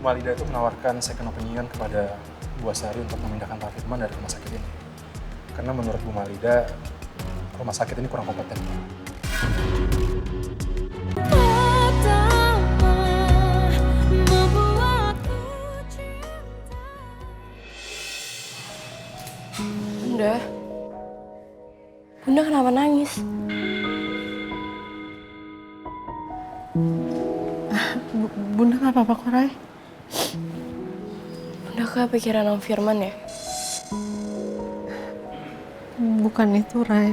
Malida itu menawarkan second opinion kepada Bu Astari untuk memindahkan Pak Firman dari rumah sakit ini. Karena menurut Bu Malida, rumah sakit ini kurang kompeten. Bunda, Bunda kenapa nangis? Bunda nggak apa-apa kok, Rai. Bunda kepikiran Om Firman ya? Bukan itu, Rai.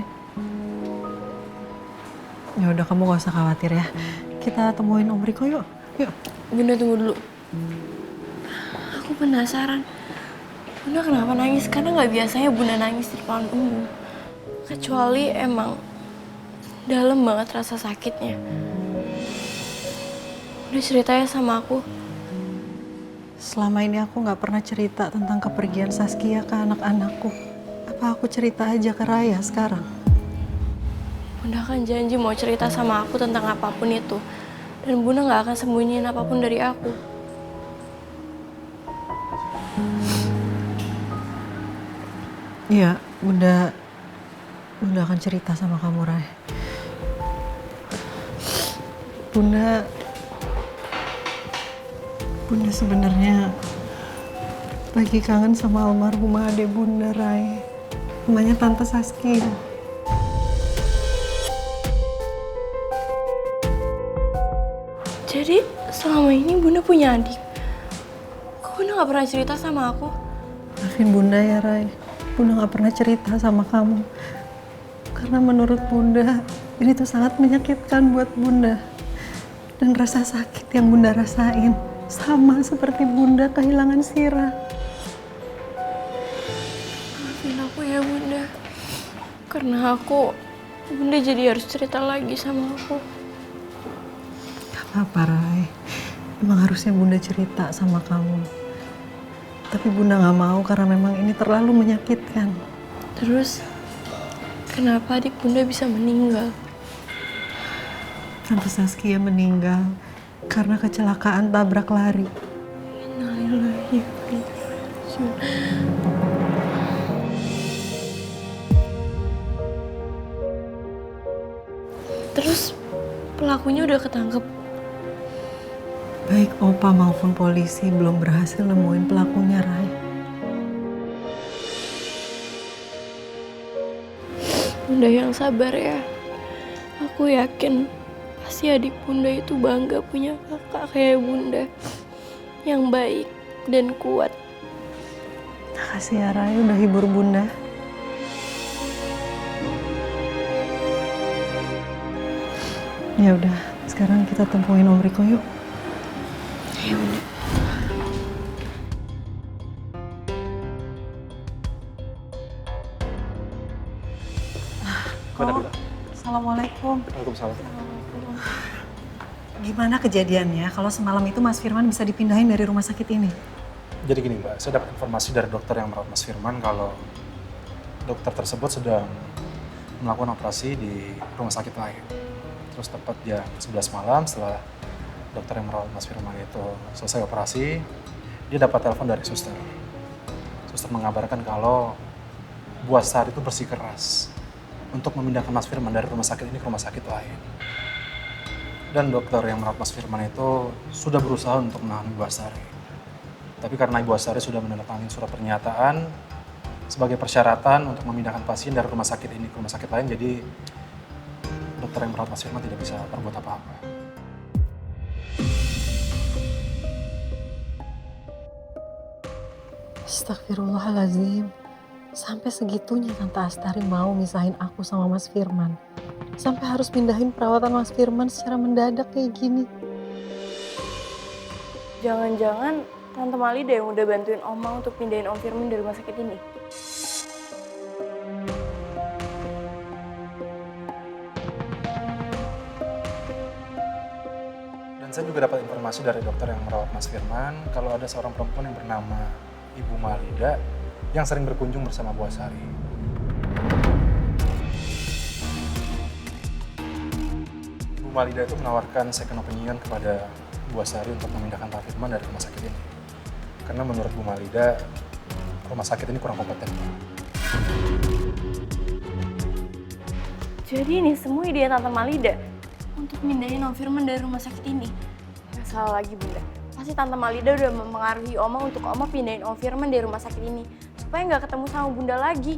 Ya udah, kamu gak usah khawatir ya. Kita temuin Om Riko yuk. Yuk. Bunda tunggu dulu. Aku penasaran. Bunda kenapa nangis? Karena nggak biasanya Bunda nangis di depan umum. Kecuali emang dalam banget rasa sakitnya. Bunda ceritanya sama aku. Selama ini aku nggak pernah cerita tentang kepergian Saskia ke anak-anakku. Apa aku cerita aja ke Raya sekarang? Bunda kan janji mau cerita sama aku tentang apapun itu. Dan Bunda nggak akan sembunyiin apapun dari aku. Iya, Bunda akan cerita sama kamu, Rai. Bunda sebenarnya lagi kangen sama almarhumah adek Bunda, Rai. Namanya Tante Saskia. Jadi selama ini Bunda punya adik. Kok Bunda nggak pernah cerita sama aku? Maafin Bunda ya, Rai. Bunda gak pernah cerita sama kamu. Karena menurut Bunda, ini tuh sangat menyakitkan buat Bunda. Dan rasa sakit yang Bunda rasain sama seperti Bunda kehilangan Sira. Maafin aku ya Bunda. Karena Bunda jadi harus cerita lagi sama aku. Gak apa-apa, Rai. Emang harusnya Bunda cerita sama kamu. Tapi Bunda gak mau karena memang ini terlalu menyakitkan. Terus, kenapa adik Bunda bisa meninggal? Tante Saskia meninggal karena kecelakaan tabrak lari. Innalillahi wa inna ilaihi raji'un. Terus, pelakunya udah ketangkep. Baik Opa maupun polisi belum berhasil nemuin pelakunya, Rai. Bunda yang sabar ya. Aku yakin pasti adik Bunda itu bangga punya kakak kayak Bunda. Yang baik dan kuat. Makasih ya, Rai, udah hibur Bunda. Ya udah, sekarang kita temuin Om Riko yuk. Ya Bunda. Assalamualaikum. Waalaikumsalam. Gimana kejadiannya kalau semalam itu Mas Firman bisa dipindahin dari rumah sakit ini? Jadi gini Mbak, saya dapat informasi dari dokter yang merawat Mas Firman kalau dokter tersebut sedang melakukan operasi di rumah sakit lain. Terus tepat jam 11 malam setelah dokter yang merawat Mas Firman itu selesai operasi, dia dapat telepon dari suster. Suster mengabarkan kalau Bu Astari itu bersikeras untuk memindahkan Mas Firman dari rumah sakit ini ke rumah sakit lain. Dan dokter yang merawat Mas Firman itu sudah berusaha untuk menahan Ibu Astari. Tapi karena Ibu Astari sudah menandatangani surat pernyataan sebagai persyaratan untuk memindahkan pasien dari rumah sakit ini ke rumah sakit lain, jadi dokter yang merawat Mas Firman tidak bisa berbuat apa-apa. Astagfirullahaladzim. Sampai segitunya Tante Astari mau misahin aku sama Mas Firman. Sampai harus pindahin perawatan Mas Firman secara mendadak kayak gini. Jangan-jangan Tante Malida yang udah bantuin Oma untuk pindahin Om Firman dari rumah sakit ini. Dan saya juga dapat informasi dari dokter yang merawat Mas Firman kalau ada seorang perempuan yang bernama Ibu Malida yang sering berkunjung bersama Bu Astari. Bu Malida itu menawarkan second opinion kepada Bu Asari untuk memindahkan Pak Firman dari rumah sakit ini. Karena menurut Bu Malida, rumah sakit ini kurang kompeten. Jadi ini semua ide Tante Malida untuk mindahin Om Firman dari rumah sakit ini. Nggak salah lagi Bunda. Pasti Tante Malida udah mempengaruhi Oma untuk Oma pindahin Om Firman dari rumah sakit ini. Supaya nggak ketemu sama Bunda lagi.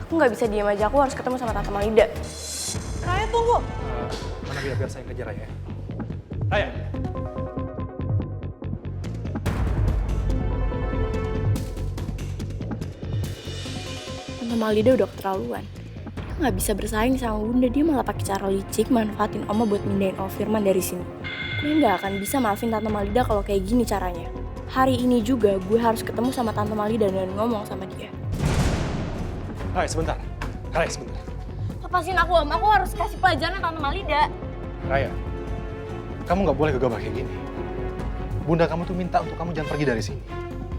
Aku nggak bisa diam aja, aku harus ketemu sama Tante Malida. Raya tunggu. Mana biar saya kejar Raya. Raya! Tante Malida udah keterlaluan. Dia nggak bisa bersaing sama Bunda, dia malah pakai cara licik manfaatin Oma buat mindahin Om Firman dari sini. Gue nggak akan bisa maafin Tante Malida kalau kayak gini caranya. Hari ini juga gue harus ketemu sama Tante Malida dan ngomong sama dia. Raya, sebentar. Raya, sebentar. Lepasin aku Om, aku harus kasih pelajaran Tante Malida. Raya, kamu nggak boleh gegabah kayak gini. Bunda kamu tuh minta untuk kamu jangan pergi dari sini.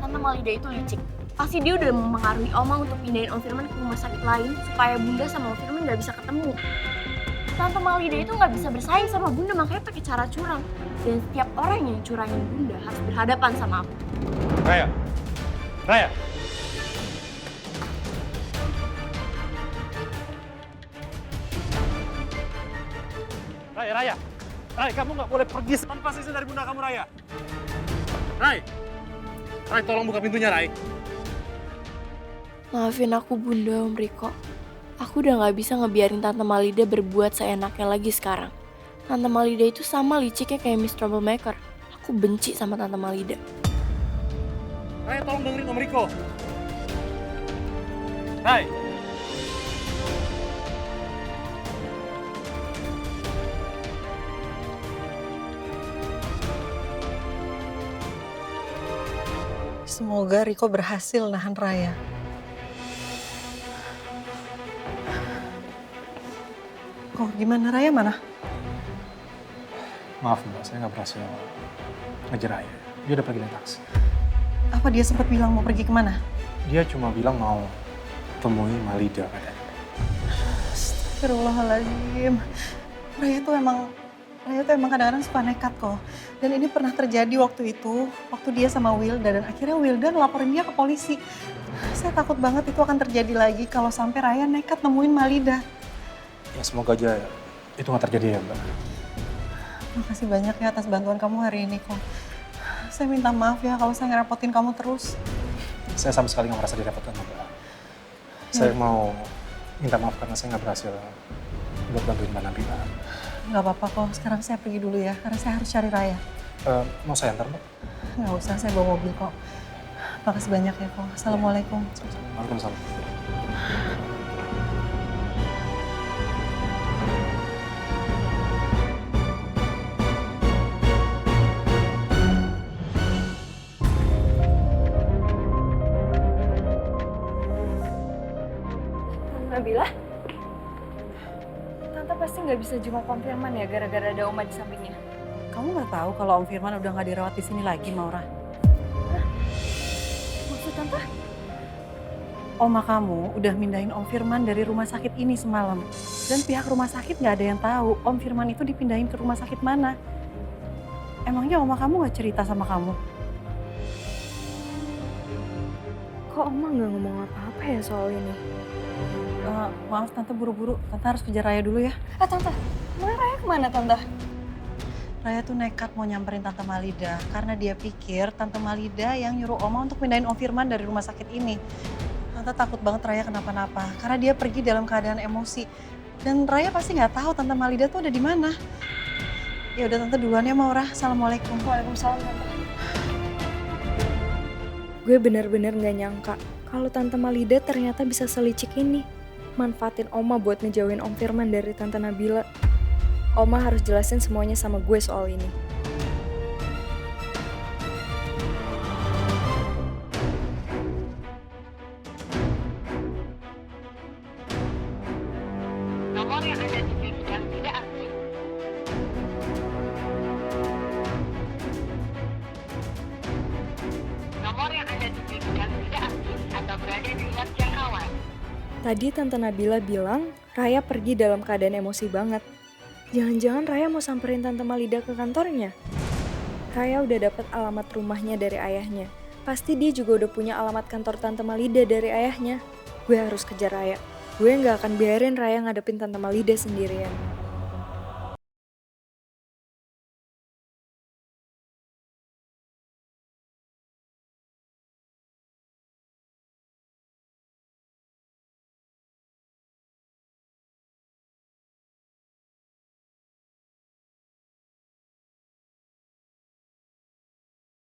Tante Malida itu licik. Pasti dia udah mempengaruhi Oma untuk pindahin Om Firman ke rumah sakit lain supaya Bunda sama Om Firman nggak bisa ketemu. Tante Malida itu nggak bisa bersaing sama Bunda, makanya pakai cara curang. Dan setiap orang yang curangin Bunda harus berhadapan sama aku. Raya! Raya! Raya, Raya! Raya, kamu nggak boleh pergi tanpa izin dari bunda kamu, Raya! Rai! Rai, tolong buka pintunya, Rai! Maafin aku Bunda, Om Riko. Aku udah gak bisa ngebiarin Tante Malida berbuat seenaknya lagi sekarang. Tante Malida itu sama liciknya kayak Miss Troublemaker. Aku benci sama Tante Malida. Rai, tolong dengerin Om Riko! Rai! Semoga Riko berhasil nahan Raya. Kok gimana Raya mana? Maaf Mbak, saya nggak berhasil ngejar Raya. Dia udah pergi naik taksi. Apa dia sempat bilang mau pergi kemana? Dia cuma bilang mau temui Malida katanya. Astagfirullahaladzim. Raya tuh emang kadang-kadang suka nekat kok. Dan ini pernah terjadi waktu itu, waktu dia sama Wilda dan akhirnya Wilda ngelaporin dia ke polisi. Saya takut banget itu akan terjadi lagi kalau sampai Raya nekat nemuin Malida. Ya semoga aja itu nggak terjadi ya Mbak. Makasih banyak ya atas bantuan kamu hari ini kok. Saya minta maaf ya kalau saya ngerepotin kamu terus. Saya sama sekali nggak merasa direpotkan Mbak. Saya mau minta maaf karena saya nggak berhasil buat bantuin Mbak Nabila. Nggak apa-apa kok, sekarang saya pergi dulu ya, karena saya harus cari Raya. Mau saya antar Mbak? Nggak usah, saya bawa mobil kok. Makasih banyak ya kok. Assalamualaikum. Waalaikumsalam. Nabila, Tante pasti nggak bisa jenguk Om Firman ya gara-gara ada Oma di sampingnya. Kamu nggak tahu kalau Om Firman udah nggak dirawat di sini lagi, Maura? Maksud Tante? Oma kamu udah mindahin Om Firman dari rumah sakit ini semalam. Dan pihak rumah sakit nggak ada yang tahu Om Firman itu dipindahin ke rumah sakit mana. Emangnya Oma kamu nggak cerita sama kamu? Kok Oma nggak ngomong apa-apa ya soal ini? Maaf Tante, buru-buru. Tante harus kejar Raya dulu ya. Tante, Raya kemana Tante? Raya tuh nekat mau nyamperin Tante Malida karena dia pikir Tante Malida yang nyuruh Oma untuk pindahin Om Firman dari rumah sakit ini. Tante takut banget Raya kenapa-napa karena dia pergi dalam keadaan emosi. Dan Raya pasti nggak tahu Tante Malida tuh ada di mana. Ya udah Tante duluan ya Maura. Assalamualaikum. Waalaikumsalam Tante. Gue bener-bener nggak nyangka kalau Tante Malida ternyata bisa selicik ini. Manfaatin Oma buat ngejauhin Om Firman dari Tante Nabila. Oma harus jelasin semuanya sama gue soal ini. Nomor yang Anda tuju sedang tidak aktif. Nomor yang Anda tuju sedang tidak aktif atau berada di luar jangkauan. Tadi Tante Nabila bilang Raya pergi dalam keadaan emosi banget. Jangan-jangan Raya mau samperin Tante Malida ke kantornya? Raya udah dapat alamat rumahnya dari ayahnya. Pasti dia juga udah punya alamat kantor Tante Malida dari ayahnya. Gue harus kejar Raya. Gue gak akan biarin Raya ngadepin Tante Malida sendirian.